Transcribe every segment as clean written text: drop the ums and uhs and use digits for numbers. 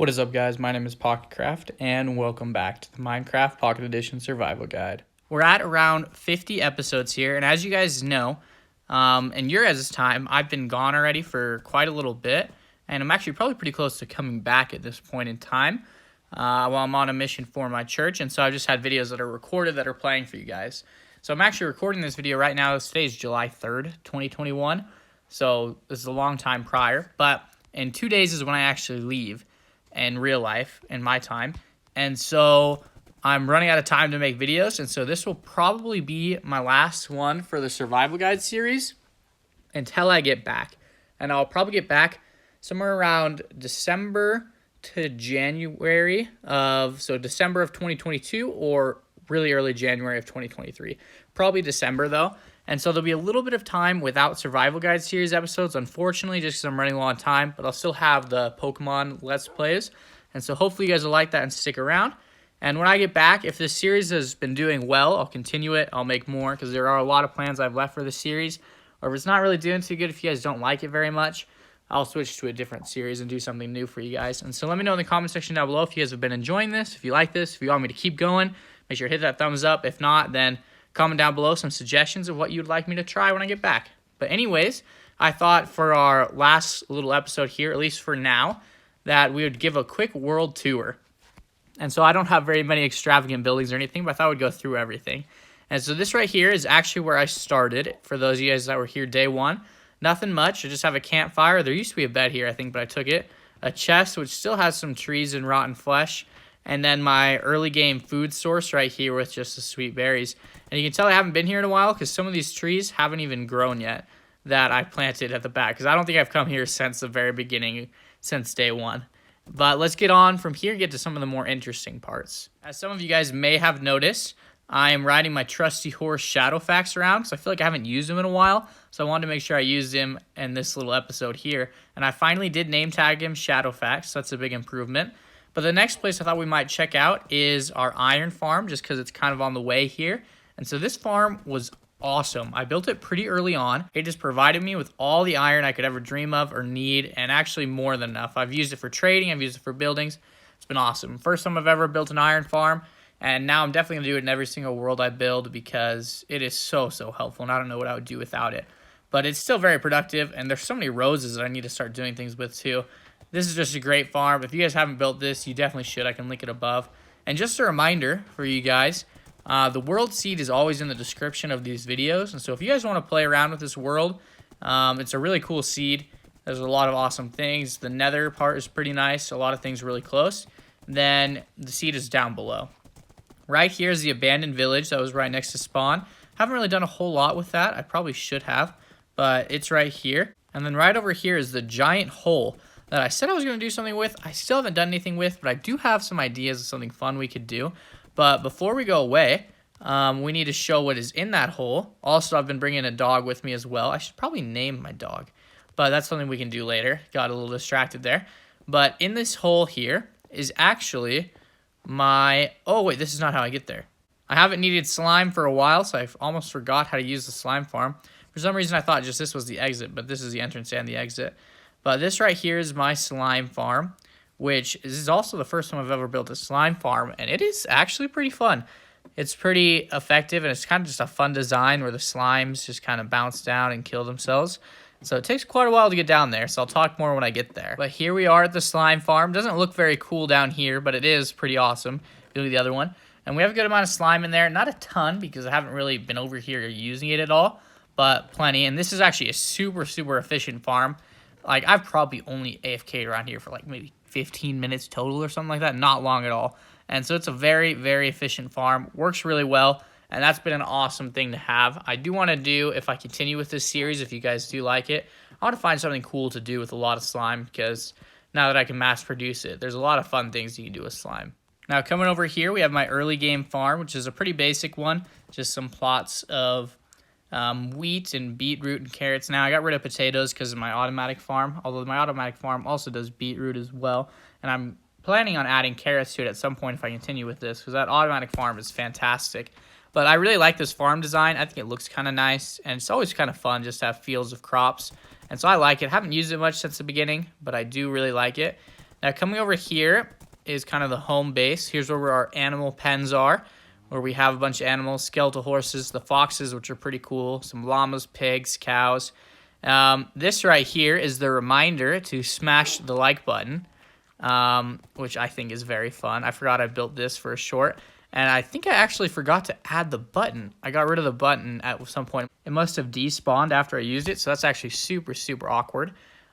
What is up, guys? My name is Pocketcraft, and welcome back to the Minecraft Pocket Edition Survival Guide. We're at around 50 episodes here, and as you guys know, in your guys' time, I've been gone already for quite a little bit, and I'm actually probably pretty close to coming back at this point in time while I'm on a mission for my church, and so I've just had videos that are recorded that are playing for you guys. So I'm actually recording this video right now. Today is July 3rd, 2021, so this is a long time prior, but in 2 days is when I actually leave in real life, in my time, and so I'm running out of time to make videos, and so this will probably be my last one for the Survival Guide series until I get back, and I'll probably get back somewhere around December to January December of 2022 or really early January of 2023, probably December though. And so there'll be a little bit of time without Survival Guide series episodes, unfortunately, just because I'm running low on time. But I'll still have the Pokemon Let's Plays. And so hopefully you guys will like that and stick around. And when I get back, if this series has been doing well, I'll continue it. I'll make more because there are a lot of plans I've left for the series. Or if it's not really doing too good, if you guys don't like it very much, I'll switch to a different series and do something new for you guys. And so let me know in the comment section down below if you guys have been enjoying this, if you like this, if you want me to keep going. Make sure to hit that thumbs up. If not, then comment down below some suggestions of what you'd like me to try when I get back. But anyways, I thought for our last little episode here, at least for now, that we would give a quick world tour. And so I don't have very many extravagant buildings or anything, but I thought I would go through everything. And so this right here is actually where I started, for those of you guys that were here day one. Nothing much. I just have a campfire. There used to be a bed here, I think, but I took it. A chest, which still has some trees and rotten flesh. And then my early game food source right here with just the sweet berries. And you can tell I haven't been here in a while because some of these trees haven't even grown yet that I planted at the back. Because I don't think I've come here since the very beginning, since day one. But let's get on from here and get to some of the more interesting parts. As some of you guys may have noticed, I am riding my trusty horse Shadowfax around because I feel like I haven't used him in a while. So I wanted to make sure I used him in this little episode here. And I finally did name tag him Shadowfax, so that's a big improvement. But the next place I thought we might check out is our iron farm, just because it's kind of on the way here. And so this farm was awesome. I built it pretty early on. It just provided me with all the iron I could ever dream of or need, and actually more than enough. I've used it for trading. I've used it for buildings. It's been awesome. First time I've ever built an iron farm, and now I'm definitely going to do it in every single world I build because it is so helpful, and I don't know what I would do without it. But it's still very productive, and there's so many roses that I need to start doing things with too. This is just a great farm. If you guys haven't built this, you definitely should. I can link it above. And just a reminder for you guys, the world seed is always in the description of these videos. And so if you guys want to play around with this world, it's a really cool seed. There's a lot of awesome things. The nether part is pretty nice. A lot of things really close. Then the seed is down below. Right here is the abandoned village that was right next to spawn. Haven't really done a whole lot with that. I probably should have, but it's right here. And then right over here is the giant hole that I said I was going to do something with. I still haven't done anything with, but I do have some ideas of something fun we could do. But before we go away, we need to show what is in that hole. Also, I've been bringing a dog with me as well. I should probably name my dog, but that's something we can do later. Got a little distracted there. But in this hole here is actually my... Oh, wait, this is not how I get there. I haven't needed slime for a while, so I almost forgot how to use the slime farm. For some reason, I thought just this was the exit, but this is the entrance and the exit. But this right here is my slime farm, which is also the first time I've ever built a slime farm, and it is actually pretty fun. It's pretty effective, and it's kind of just a fun design where the slimes just kind of bounce down and kill themselves. So it takes quite a while to get down there, so I'll talk more when I get there. But here we are at the slime farm. Doesn't look very cool down here, but it is pretty awesome. Look at the other one. And we have a good amount of slime in there. Not a ton, because I haven't really been over here using it at all, but plenty. And this is actually a super efficient farm. Like, I've probably only AFK'd around here for like maybe 15 minutes total or something like that. Not long at all. And so it's a very efficient farm. Works really well. And that's been an awesome thing to have. I do want to do, if I continue with this series, if you guys do like it, I want to find something cool to do with a lot of slime. Because now that I can mass produce it, there's a lot of fun things you can do with slime. Now, coming over here, we have my early game farm, which is a pretty basic one. Just some plots of wheat and beetroot and carrots. Now I got rid of potatoes because of my automatic farm, although my automatic farm also does beetroot as well, and I'm planning on adding carrots to it at some point if I continue with this, because that automatic farm is fantastic. But I really like this farm design. I think it looks kind of nice, and it's always kind of fun just to have fields of crops, and so I like it. I haven't used it much since the beginning, but I do really like it. Now coming over here is kind of the home base. Here's where our animal pens are, where we have a bunch of animals, skeletal horses, the foxes, which are pretty cool, some llamas, pigs, cows. This right here is the reminder to smash the like button, which I think is very fun. I forgot I built this for a short, and I think I actually forgot to add the button. I got rid of the button at some point. It must have despawned after I used it, so that's actually super, super awkward.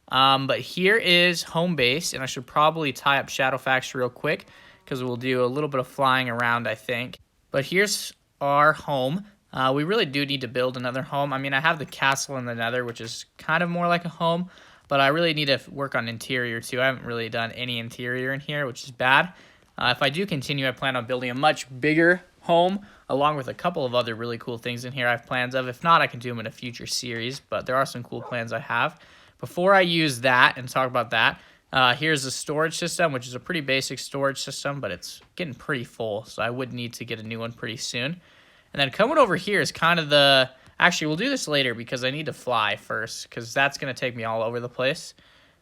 But here is home base, and I should probably tie up Shadowfax real quick because we'll do a little bit of flying around, I think. But here's our home. We really do need to build another home. I mean, I have the castle in the nether, which is kind of more like a home, but I really need to work on interior too. I haven't really done any interior in here, which is bad. If I do continue, I plan on building a much bigger home, along with a couple of other really cool things in here I have plans of. If not, I can do them in a future series, but there are some cool plans I have. Before I use that and talk about that, here's the storage system, which is a pretty basic storage system, but it's getting pretty full, so I would need to get a new one pretty soon. And then coming over here is kind of the... Actually, we'll do this later because I need to fly first, because that's going to take me all over the place.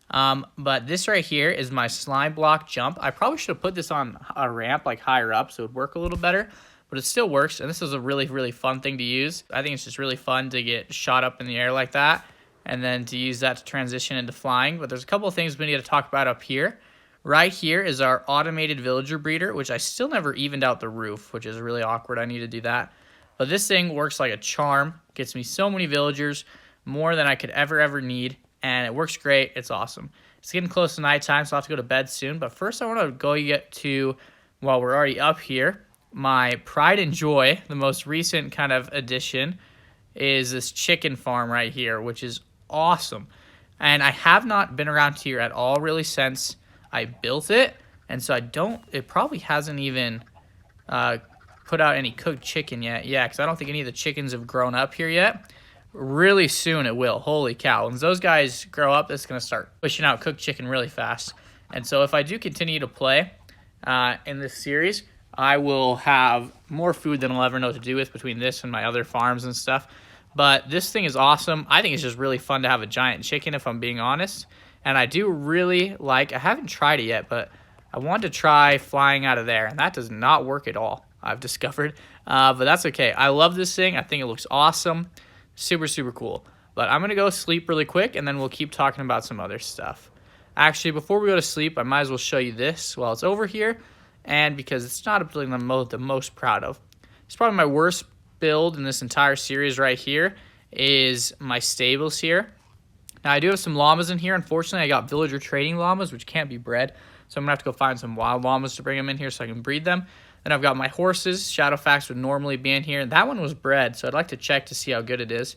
But this right here is my slime block jump. I probably should have put this on a ramp like higher up so it would work a little better, but it still works, and this is a really, really fun thing to use. I think it's just really fun to get shot up in the air like that, and then to use that to transition into flying. But there's a couple of things we need to talk about up here. Right here is our automated villager breeder, which I still never evened out the roof, which is really awkward. I need to do that. But this thing works like a charm. Gets me so many villagers, more than I could ever need, and it works great. It's awesome. It's getting close to nighttime, so I'll have to go to bed soon. But first I want to go get to, while we're already up here, my pride and joy, the most recent kind of addition, is this chicken farm right here, which is awesome. And I have not been around here at all really since I built it, and so it probably hasn't even put out any cooked chicken yet. Yeah, because I don't think any of the chickens have grown up here yet. Really soon it will. Holy cow. Once those guys grow up, it's going to start pushing out cooked chicken really fast. And so if I do continue to play in this series, I will have more food than I'll ever know what to do with between this and my other farms and stuff. But this thing is awesome. I think it's just really fun to have a giant chicken, if I'm being honest. And I do really like, I haven't tried it yet, but I want to try flying out of there. And that does not work at all, I've discovered. But that's okay. I love this thing. I think it looks awesome. Super, super cool. But I'm going to go sleep really quick, and then we'll keep talking about some other stuff. Actually, before we go to sleep, I might as well show you this while it's over here. And because it's not a building I'm the most proud of. It's probably my worst build in this entire series right here is my stables here. Now I do have some llamas in here. Unfortunately, I got villager trading llamas, which can't be bred, so I'm gonna have to go find some wild llamas to bring them in here so I can breed them. Then I've got my horses. Shadowfax would normally be in here, and that one was bred, so I'd like to check to see how good it is.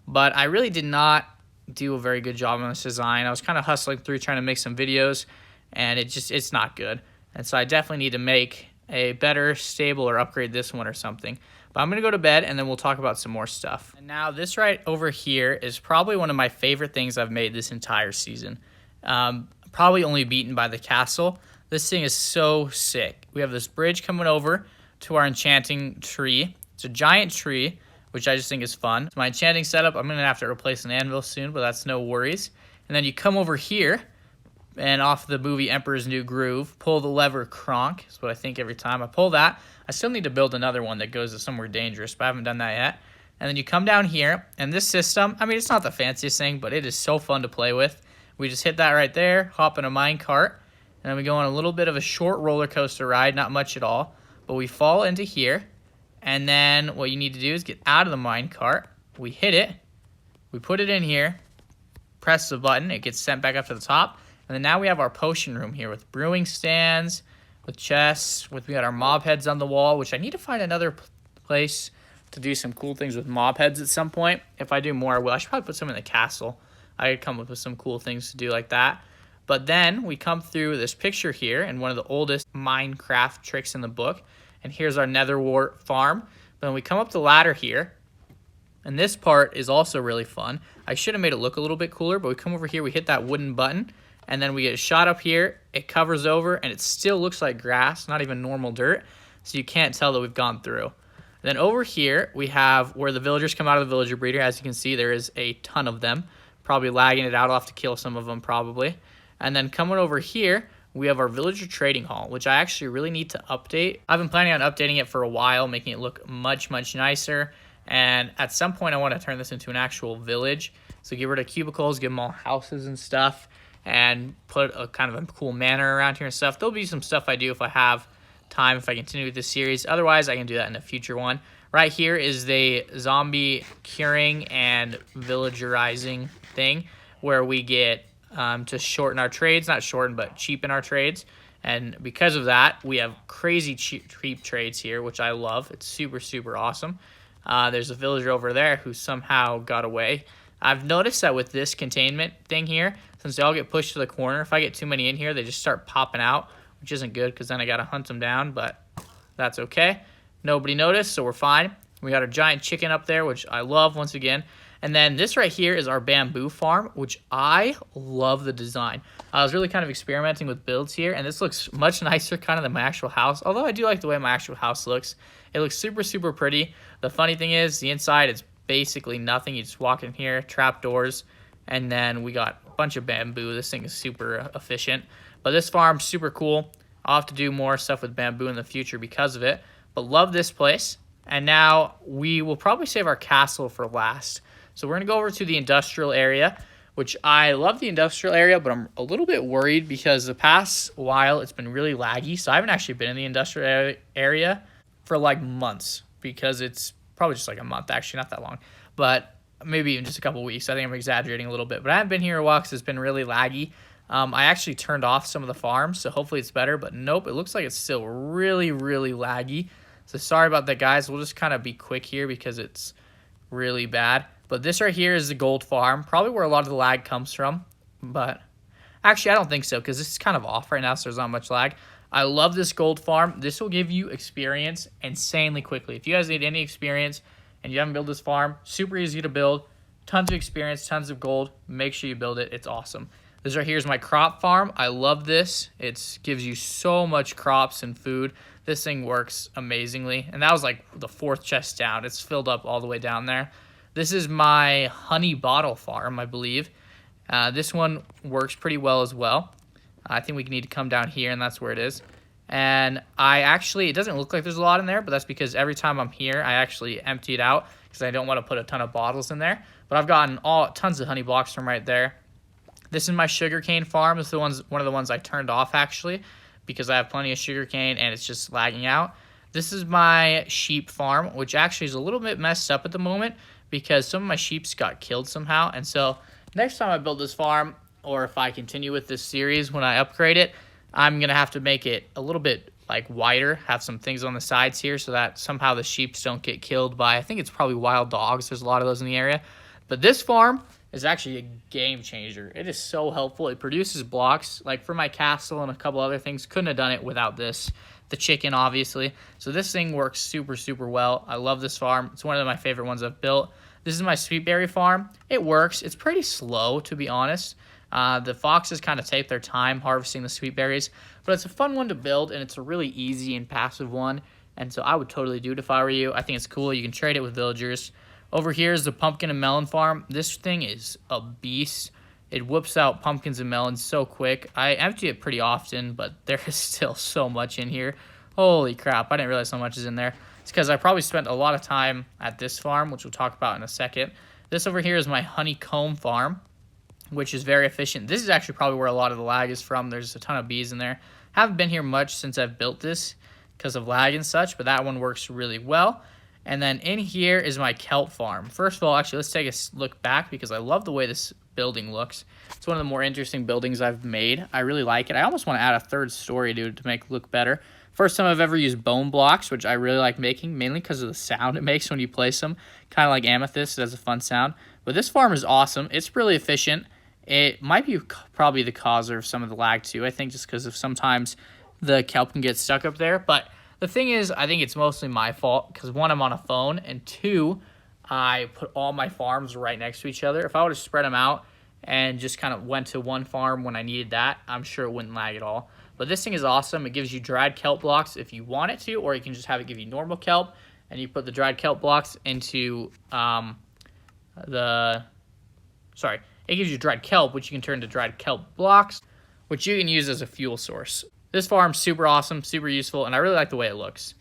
But I really did not do a very good job on this design. I was kind of hustling through trying to make some videos, and it's not good. And so I definitely need to make a better stable or upgrade this one or something. But I'm going to go to bed, and then we'll talk about some more stuff. And now this right over here is probably one of my favorite things I've made this entire season. Probably only beaten by the castle. This thing is so sick. We have this bridge coming over to our enchanting tree. It's a giant tree, which I just think is fun. It's my enchanting setup. I'm going to have to replace an anvil soon, but that's no worries. And then you come over here, and off the movie Emperor's New Groove, pull the lever Kronk. That's what I think every time I pull that. I still need to build another one that goes to somewhere dangerous, but I haven't done that yet. And then you come down here, and this system, I mean, it's not the fanciest thing, but it is so fun to play with. We just hit that right there, hop in a mine cart, and then we go on a little bit of a short roller coaster ride, not much at all, but we fall into here, and then what you need to do is get out of the mine cart. We hit it, we put it in here, press the button, it gets sent back up to the top, and then now we have our potion room here with brewing stands, with chests, we got our mob heads on the wall, which I need to find another place to do some cool things with mob heads at some point. If I do more, I will. I should probably put some in the castle. I could come up with some cool things to do like that. But then we come through this picture here and one of the oldest Minecraft tricks in the book. And here's our nether wart farm. But then we come up the ladder here. And this part is also really fun. I should have made it look a little bit cooler, but we come over here, we hit that wooden button, and then we get a shot up here. It covers over, and it still looks like grass, not even normal dirt. So you can't tell that we've gone through. Then over here, we have where the villagers come out of the villager breeder. As you can see, there is a ton of them. Probably lagging it out. I'll have to kill some of them probably. And then coming over here, we have our villager trading hall, which I actually really need to update. I've been planning on updating it for a while, making it look much, much nicer. And at some point, I want to turn this into an actual village. So get rid of cubicles, give them all houses and stuff, and put a kind of a cool manor around here and stuff. There'll be some stuff I do if I have time, if I continue with this series. Otherwise, I can do that in a future one. Right here is the zombie curing and villagerizing thing, where we get to shorten our trades. Not shorten, but cheapen our trades. And because of that, we have crazy cheap trades here, which I love. It's super, super awesome. There's a villager over there who somehow got away. I've noticed that with this containment thing here, since they all get pushed to the corner, if I get too many in here, they just start popping out, which isn't good because then I got to hunt them down, but that's okay. Nobody noticed, so we're fine. We got a giant chicken up there, which I love once again. And then this right here is our bamboo farm, which I love the design. I was really kind of experimenting with builds here, and this looks much nicer kind of than my actual house, although I do like the way my actual house looks. It looks super, super pretty. The funny thing is, the inside is basically nothing. You just walk in here, trap doors, and then we got a bunch of bamboo. This thing is super efficient. But this farm's super cool. I'll have to do more stuff with bamboo in the future because of it. But love this place. And now we will probably save our castle for last. So we're going to go over to the industrial area, which I love the industrial area, but I'm a little bit worried because the past while it's been really laggy. So I haven't actually been in the industrial area for like months because it's probably just like a month, actually, not that long, but maybe even just a couple weeks. I think I'm exaggerating a little bit, but I haven't been here a while because it's been really laggy. I actually turned off some of the farms, so hopefully it's better, but nope, it looks like it's still really, really laggy. So sorry about that, guys. We'll just kind of be quick here because it's really bad. But this right here is the gold farm, probably where a lot of the lag comes from, but actually I don't think so because this is kind of off right now, so there's not much lag. I love this gold farm. This will give you experience insanely quickly. If you guys need any experience and you haven't built this farm, super easy to build, tons of experience, tons of gold. Make sure you build it. It's awesome. This right here is my crop farm. I love this. It gives you so much crops and food. This thing works amazingly. And that was like the 4th chest down. It's filled up all the way down there. This is my honey bottle farm, I believe. This one works pretty well as well. I think we need to come down here, and that's where it is. And it doesn't look like there's a lot in there, but that's because every time I'm here, I actually empty it out because I don't want to put a ton of bottles in there. But I've gotten tons of honey blocks from right there. This is my sugarcane farm. This is one of the ones I turned off, actually, because I have plenty of sugarcane, and it's just lagging out. This is my sheep farm, which actually is a little bit messed up at the moment because some of my sheeps got killed somehow. And so next time I build this farm, or if I continue with this series when I upgrade it, I'm going to have to make it a little bit like wider, have some things on the sides here so that somehow the sheep don't get killed by, I think it's probably wild dogs. There's a lot of those in the area. But this farm is actually a game changer. It is so helpful. It produces blocks. Like for my castle and a couple other things, couldn't have done it without this. The chicken, obviously. So this thing works super, super well. I love this farm. It's one of my favorite ones I've built. This is my sweet berry farm. It works. It's pretty slow, to be honest. The foxes kind of take their time harvesting the sweet berries, but it's a fun one to build, and it's a really easy and passive one, and so I would totally do it if I were you. I think it's cool. You can trade it with villagers. Over here is the pumpkin and melon farm. This thing is a beast. It whoops out pumpkins and melons so quick. I empty it pretty often, but there is still so much in here. Holy crap, I didn't realize how much is in there. It's because I probably spent a lot of time at this farm, which we'll talk about in a second. This over here is my honeycomb farm, which is very efficient. This is actually probably where a lot of the lag is from. There's a ton of bees in there. Haven't been here much since I've built this because of lag and such, but that one works really well. And then in here is my kelp farm. First of all, actually, let's take a look back because I love the way this building looks. It's one of the more interesting buildings I've made. I really like it. I almost want to add a 3rd story to make it look better. First time I've ever used bone blocks, which I really like making, mainly because of the sound it makes when you place them. Kind of like amethyst, it has a fun sound. But this farm is awesome. It's really efficient. It might be probably the causer of some of the lag too, I think, just because of sometimes the kelp can get stuck up there. But the thing is, I think it's mostly my fault because 1, I'm on a phone, and 2, I put all my farms right next to each other. If I would have spread them out and just kind of went to one farm when I needed that, I'm sure it wouldn't lag at all. But this thing is awesome. It gives you dried kelp blocks if you want it to, or you can just have it give you normal kelp, and you put the dried kelp blocks into it gives you dried kelp, which you can turn to dried kelp blocks, which you can use as a fuel source. This farm's super awesome, super useful, and I really like the way it looks.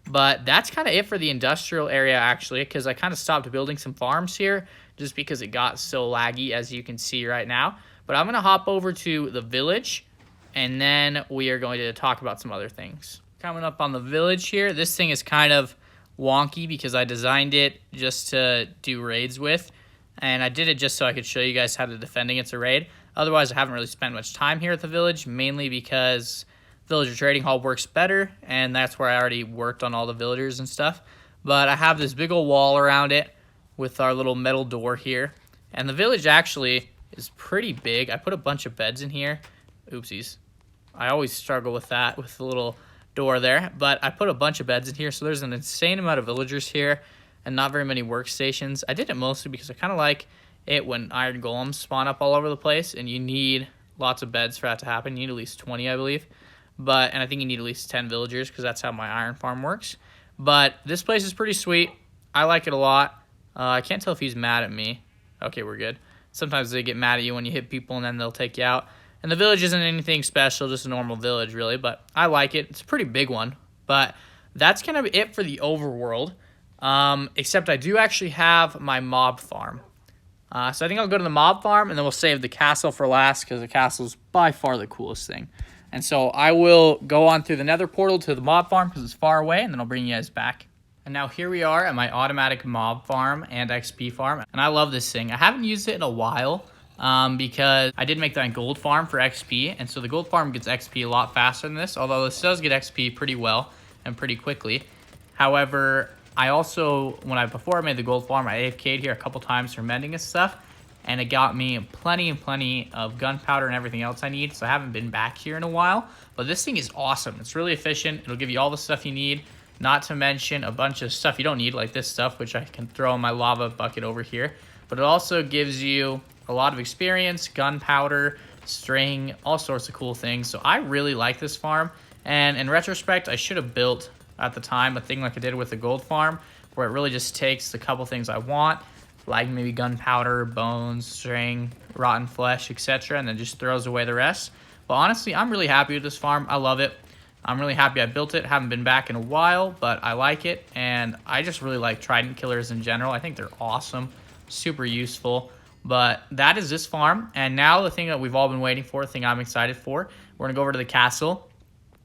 But that's kind of it for the industrial area, actually, because I kind of stopped building some farms here just because it got so laggy, as you can see right now. But I'm going to hop over to the village, and then we are going to talk about some other things. Coming up on the village here, this thing is kind of wonky because I designed it just to do raids with, and I did it just so I could show you guys how to defend against a raid. Otherwise, I haven't really spent much time here at the village, mainly because Villager Trading Hall works better, and that's where I already worked on all the villagers and stuff. But I have this big old wall around it with our little metal door here, and the village actually is pretty big. I put a bunch of beds in here. Oopsies. I always struggle with that, with the little door there, but I put a bunch of beds in here, so there's an insane amount of villagers here and not very many workstations. I did it mostly because I kind of like it when iron golems spawn up all over the place, and you need lots of beds for that to happen. You need at least 20, I believe, and I think you need at least 10 villagers because that's how my iron farm works. But this place is pretty sweet. I like it a lot. I can't tell if he's mad at me. Okay, we're good. Sometimes they get mad at you when you hit people and then they'll take you out. And the village isn't anything special, just a normal village, really, but I like it. It's a pretty big one, but that's kind of it for the overworld, except I do actually have my mob farm. So I think I'll go to the mob farm, and then we'll save the castle for last because the castle is by far the coolest thing. And so I will go on through the nether portal to the mob farm because it's far away, and then I'll bring you guys back. And now here we are at my automatic mob farm and XP farm, and I love this thing. I haven't used it in a while, because I did make that gold farm for XP, and so the gold farm gets XP a lot faster than this, although this does get XP pretty well and pretty quickly. However, I also, before I made the gold farm, I AFK'd here a couple times for mending and stuff, and it got me plenty of gunpowder and everything else I need, so I haven't been back here in a while. But this thing is awesome. It's really efficient. It'll give you all the stuff you need, not to mention a bunch of stuff you don't need, like this stuff, which I can throw in my lava bucket over here. But it also gives you a lot of experience, gunpowder, string, all sorts of cool things. So I really like this farm, and in retrospect, I should have built at the time a thing like I did with the gold farm, where it really just takes the couple things I want, like maybe gunpowder, bones, string, rotten flesh, etc., and then just throws away the rest. But honestly, I'm really happy with this farm. I love it. I'm really happy I built it. Haven't been back in a while, but I like it, and I just really like trident killers in general. I think they're awesome, super useful. But that is this farm, and now the thing that we've all been waiting for, the thing I'm excited for, we're going to go over to the castle.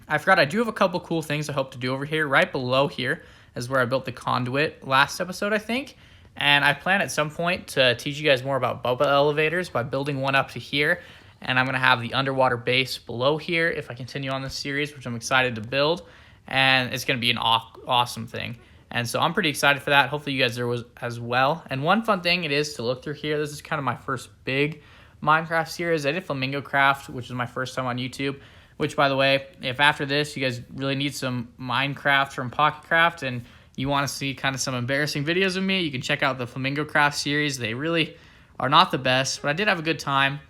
I forgot I do have a couple cool things I hope to do over here. Right below here is where I built the conduit last episode, I think. And I plan at some point to teach you guys more about bubble elevators by building one up to here. And I'm going to have the underwater base below here if I continue on this series, which I'm excited to build. And it's going to be an awesome thing. And so I'm pretty excited for that. Hopefully you guys are as well. And one fun thing it is to look through here. This is kind of my first big Minecraft series. I did Flamingo Craft, which is my first time on YouTube. Which, by the way, if after this you guys really need some Minecraft from Pocketcraft and you want to see kind of some embarrassing videos of me, you can check out the Flamingo Craft series. They really are not the best, but I did have a good time.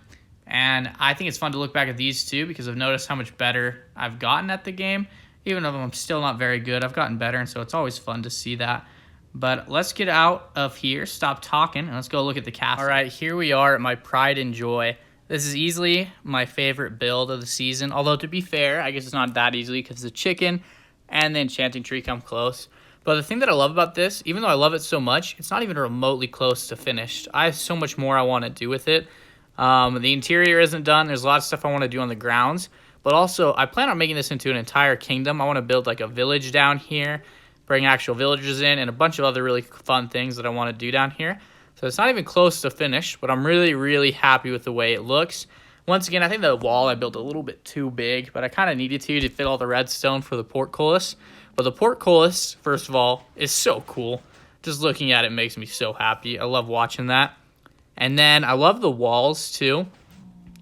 And I think it's fun to look back at these two because I've noticed how much better I've gotten at the game. Even though I'm still not very good, I've gotten better, and so it's always fun to see that. But let's get out of here, stop talking, and let's go look at the castle. All right, here we are at my pride and joy. This is easily my favorite build of the season, although to be fair, I guess it's not that easily because the chicken and the enchanting tree come close. But the thing that I love about this, even though I love it so much, it's not even remotely close to finished. I have so much more I want to do with it. The interior isn't done. There's a lot of stuff I want to do on the grounds. But also, I plan on making this into an entire kingdom. I want to build like a village down here, bring actual villagers in, and a bunch of other really fun things that I want to do down here. So it's not even close to finished, but I'm really, really happy with the way it looks. Once again, I think the wall I built a little bit too big, but I kind of needed to fit all the redstone for the portcullis. But the portcullis, first of all, is so cool. Just looking at it makes me so happy. I love watching that. And then I love the walls too.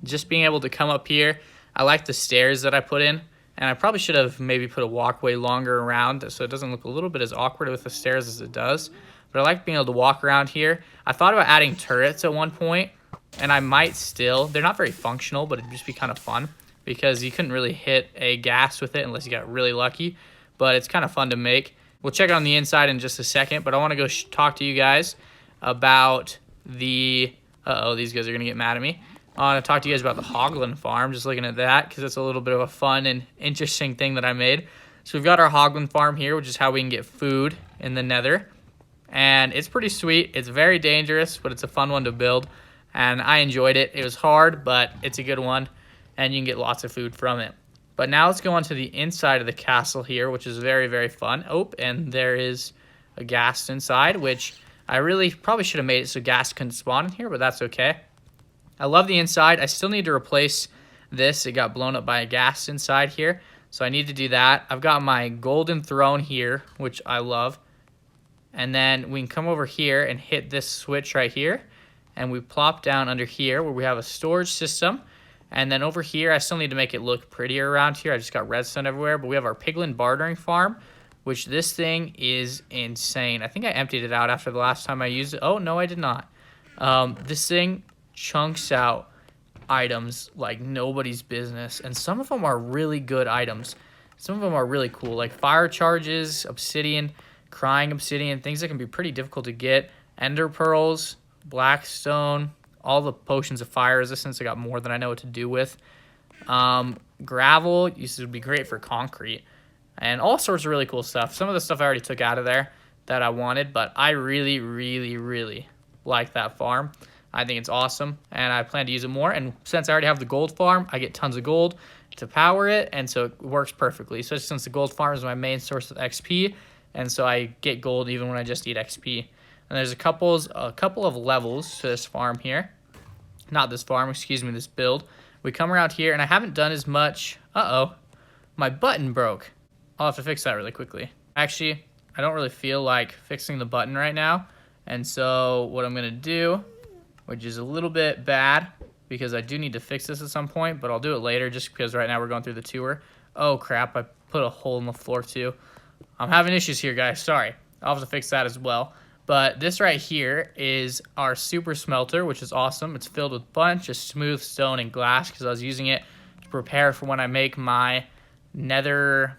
Just being able to come up here. I like the stairs that I put in, and I probably should have maybe put a walkway longer around so it doesn't look a little bit as awkward with the stairs as it does. But I like being able to walk around here. I thought about adding turrets at one point, and I might still. They're not very functional, but it'd just be kind of fun because you couldn't really hit a ghast with it unless you got really lucky. But it's kind of fun to make. We'll check on the inside in just a second, but I want to go talk to you guys about the... Uh-oh, these guys are going to get mad at me. I want to talk to you guys about the Hoglin farm, just looking at that, because it's a little bit of a fun and interesting thing that I made. So we've got our Hoglin farm here, which is how we can get food in the nether. And it's pretty sweet. It's very dangerous, but it's a fun one to build. And I enjoyed it. It was hard, but it's a good one. And you can get lots of food from it. But now let's go on to the inside of the castle here, which is very, very fun. Oh, and there is a ghast inside, which I really probably should have made it so ghast couldn't spawn in here, but that's okay. I love the inside. I still need to replace this. It got blown up by a ghast inside here, so I need to do that. I've got my golden throne here, which I love. And then we can come over here and hit this switch right here, and we plop down under here where we have a storage system. And then over here, I still need to make it look prettier around here. I just got redstone everywhere, but we have our piglin bartering farm, which this thing is insane. I think I emptied it out after the last time I used it. Oh, no, I did not. This thing chunks out items like nobody's business, and some of them are really good items. Some of them are really cool, like fire charges, obsidian, crying obsidian, things that can be pretty difficult to get, ender pearls, blackstone, all the potions of fire resistance. I got more than I know what to do with. Gravel would be great for concrete, and all sorts of really cool stuff. Some of the stuff I already took out of there that I wanted, but I really, really, really like that farm. I think it's awesome, and I plan to use it more. And since I already have the gold farm, I get tons of gold to power it, and so it works perfectly. So since the gold farm is my main source of XP, and so I get gold even when I just need XP. And there's a couple of levels to this farm here. Not this farm, excuse me, this build. We come around here, and I haven't done as much. Uh-oh, my button broke. I'll have to fix that really quickly. Actually, I don't really feel like fixing the button right now. And so what I'm gonna do, which is a little bit bad because I do need to fix this at some point, but I'll do it later just because right now we're going through the tour. Oh crap, I put a hole in the floor too. I'm having issues here, guys, sorry. I'll have to fix that as well. But this right here is our super smelter, which is awesome. It's filled with a bunch of smooth stone and glass because I was using it to prepare for when I make my nether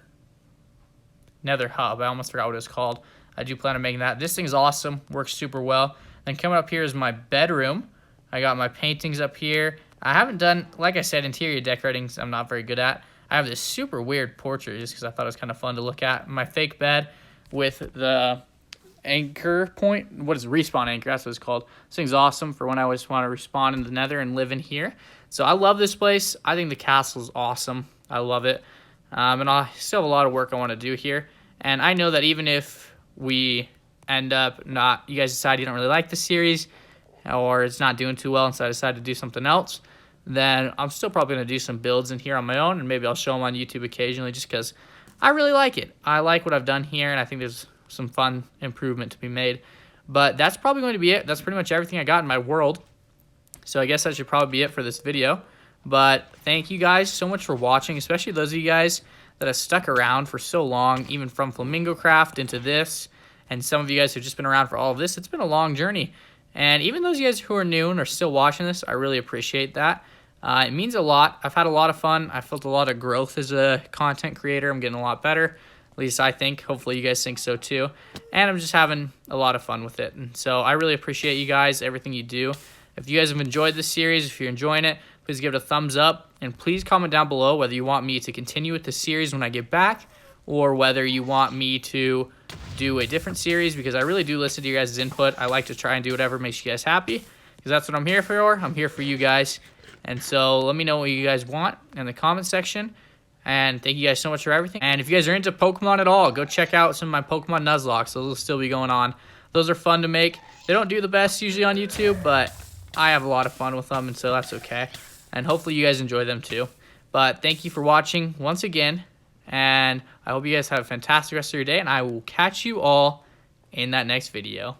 hub. I almost forgot what it was called. I do plan on making that. This thing's awesome, works super well. Then coming up here is my bedroom. I got my paintings up here. I haven't done, like I said, interior decorating I'm not very good at. I have this super weird portrait just because I thought it was kind of fun to look at. My fake bed with the anchor point. What is respawn anchor? That's what it's called. This thing's awesome for when I always want to respawn in the nether and live in here. So I love this place. I think the castle is awesome. I love it. And I still have a lot of work I want to do here. And I know that even if we end up you guys decide you don't really like the series or it's not doing too well and so I decide to do something else, then I'm still probably going to do some builds in here on my own, and maybe I'll show them on YouTube occasionally just because I really like it. I like what I've done here, and I think there's some fun improvement to be made. But that's probably going to be it. That's pretty much everything I got in my world. So I guess that should probably be it for this video. But thank you guys so much for watching, especially those of you guys that have stuck around for so long, even from Flamingo Craft into this, and some of you guys who've just been around for all of this. It's been a long journey. And even those of you guys who are new and are still watching this, I really appreciate that. It means a lot. I've had a lot of fun. I felt a lot of growth as a content creator. I'm getting a lot better. At least I think. Hopefully you guys think so too. And I'm just having a lot of fun with it. And so I really appreciate you guys, everything you do. If you guys have enjoyed this series, if you're enjoying it, please give it a thumbs up. And please comment down below whether you want me to continue with the series when I get back, or whether you want me to do a different series, because I really do listen to your guys' input. I like to try and do whatever makes you guys happy, because that's what I'm here for. I'm here for you guys. And so let me know what you guys want in the comment section. And thank you guys so much for everything. And if you guys are into Pokemon at all, go check out some of my Pokemon Nuzlocke. Those will still be going on. Those are fun to make. They don't do the best usually on YouTube, but I have a lot of fun with them, and so that's okay. And hopefully you guys enjoy them too. But thank you for watching once again. And I hope you guys have a fantastic rest of your day, and I will catch you all in that next video.